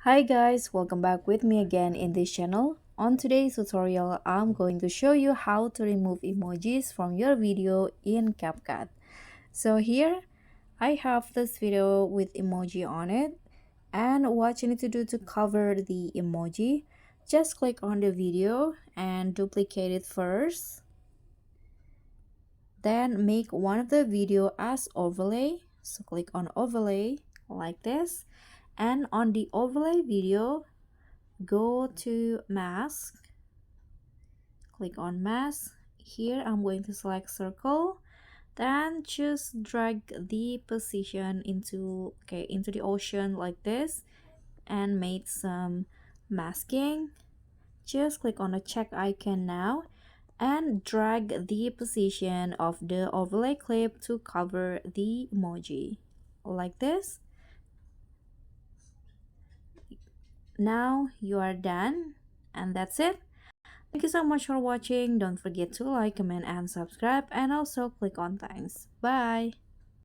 Hi guys, welcome back with me again in this channel. On today's tutorial, I'm going to show you how to remove emojis from your video in Capcut. So here, I have this video with emoji on it, and what you need to do to cover the emoji, just click on the video and duplicate it first. Then make one of the video as overlay. So click on overlay like this. And on the overlay video, go to mask, click on mask. Here I'm going to select circle, then just drag the position into the ocean like this and make some masking. Just click on the check icon now and drag the position of the overlay clip to cover the emoji like this. Now you are done, and that's it. Thank you so much for watching. Don't forget to like, comment, and subscribe, and also click on thanks. Bye.